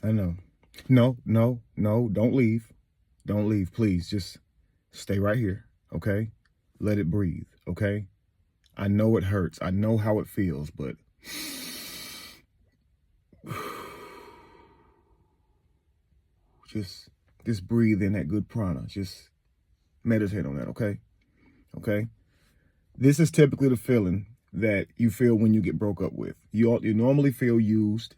I know. No, no, no, don't leave. Don't leave, please. Just stay right here, okay? Let it breathe, okay? I know it hurts. I know how it feels, but just breathe in that good prana. Just meditate on that, okay? Okay? This is typically the feeling that you feel when you get broke up with. You normally feel used.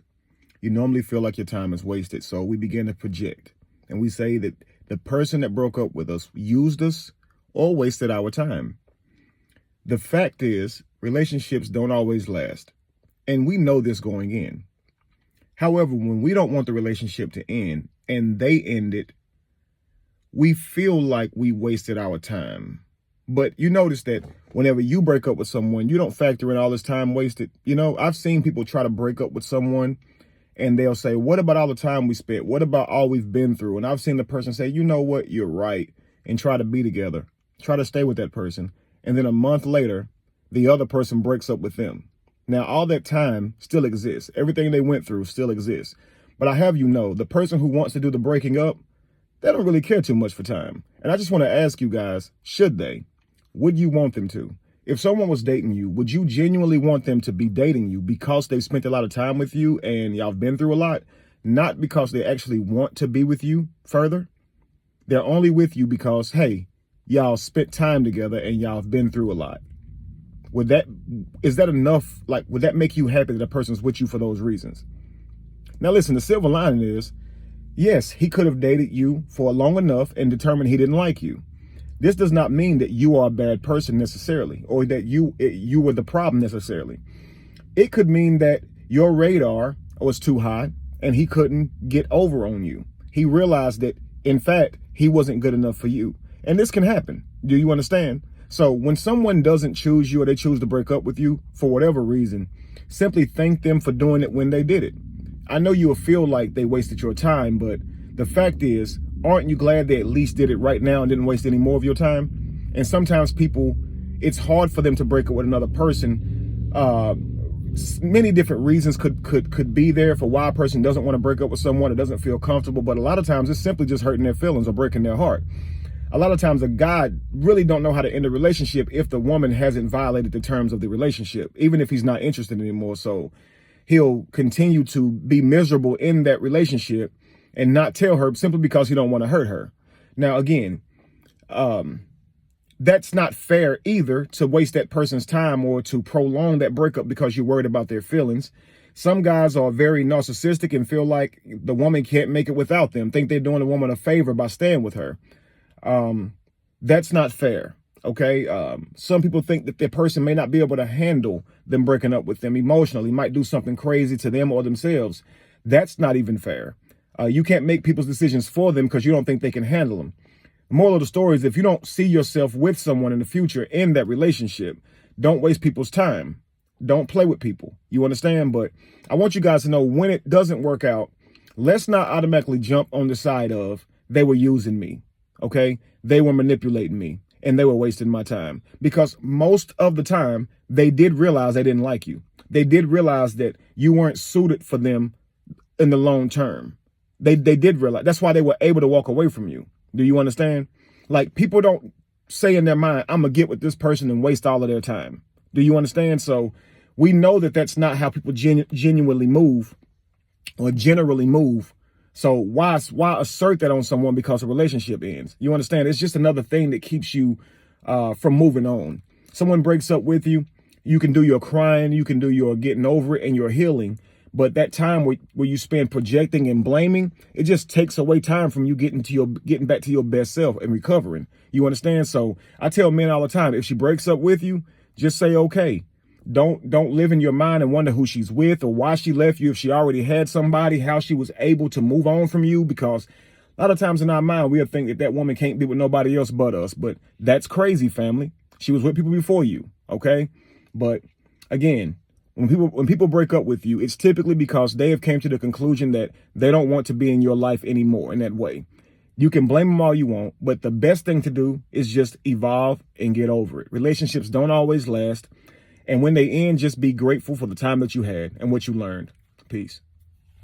You normally feel like your time is wasted. So we begin to project. And we say that the person that broke up with us used us or wasted our time. The fact is, relationships don't always last. And we know this going in. However, when we don't want the relationship to end and they end it, we feel like we wasted our time. But you notice that whenever you break up with someone, you don't factor in all this time wasted. You know, I've seen people try to break up with someone and they'll say, what about all the time we spent? What about all we've been through? And I've seen the person say, you know what, you're right, and try to be together, try to stay with that person. And then a month later, the other person breaks up with them. Now, all that time still exists. Everything they went through still exists. But I have you know, the person who wants to do the breaking up, they don't really care too much for time. And I just want to ask you guys, should they? Would you want them to? If someone was dating you, would you genuinely want them to be dating you because they've spent a lot of time with you and y'all have been through a lot? Not because they actually want to be with you further. They're only with you because, hey, y'all spent time together and y'all have been through a lot. Is that enough? Like, would that make you happy that a person's with you for those reasons? Now, listen, the silver lining is, yes, he could have dated you for long enough and determined he didn't like you. This does not mean that you are a bad person necessarily, or that you were the problem necessarily. It could mean that your radar was too high and he couldn't get over on you. He realized that, in fact, he wasn't good enough for you. And this can happen. Do you understand? So when someone doesn't choose you or they choose to break up with you for whatever reason, simply thank them for doing it when they did it. I know you'll feel like they wasted your time, but the fact is, aren't you glad they at least did it right now and didn't waste any more of your time? And sometimes people, it's hard for them to break up with another person. Many different reasons could be there for why a person doesn't want to break up with someone or doesn't feel comfortable. But a lot of times it's simply just hurting their feelings or breaking their heart. A lot of times a guy really don't know how to end a relationship if the woman hasn't violated the terms of the relationship, even if he's not interested anymore. So he'll continue to be miserable in that relationship and not tell her simply because he don't want to hurt her. Now, again, that's not fair either, to waste that person's time or to prolong that breakup because you're worried about their feelings. Some guys are very narcissistic and feel like the woman can't make it without them, think they're doing the woman a favor by staying with her. That's not fair. Okay. Some people think that their person may not be able to handle them breaking up with them emotionally, might do something crazy to them or themselves. That's not even fair. You can't make people's decisions for them because you don't think they can handle them. The moral of the story is, if you don't see yourself with someone in the future in that relationship, don't waste people's time. Don't play with people. You understand? But I want you guys to know, when it doesn't work out, let's not automatically jump on the side of they were using me. Okay. They were manipulating me and they were wasting my time, because most of the time they did realize they didn't like you. They did realize that you weren't suited for them in the long term. They did realize. That's why they were able to walk away from you. Do you understand? Like, people don't say in their mind, I'm going to get with this person and waste all of their time. Do you understand? So we know that that's not how people genuinely move or generally move. So why assert that on someone because a relationship ends? You understand? It's just another thing that keeps you from moving on. Someone breaks up with you, you can do your crying, you can do your getting over it and your healing. But that time where you spend projecting and blaming, it just takes away time from you getting back to your best self and recovering. You understand? So I tell men all the time, if she breaks up with you, just say, okay. Don't live in your mind and wonder who she's with or why she left you. If she already had somebody, how she was able to move on from you, because a lot of times in our mind, we'll think that that woman can't be with nobody else but us. But that's crazy, family. She was with people before you. Okay. But again, when people break up with you, it's typically because they have came to the conclusion that they don't want to be in your life anymore in that way. You can blame them all you want, but the best thing to do is just evolve and get over it. Relationships don't always last. And when they end, just be grateful for the time that you had and what you learned. Peace.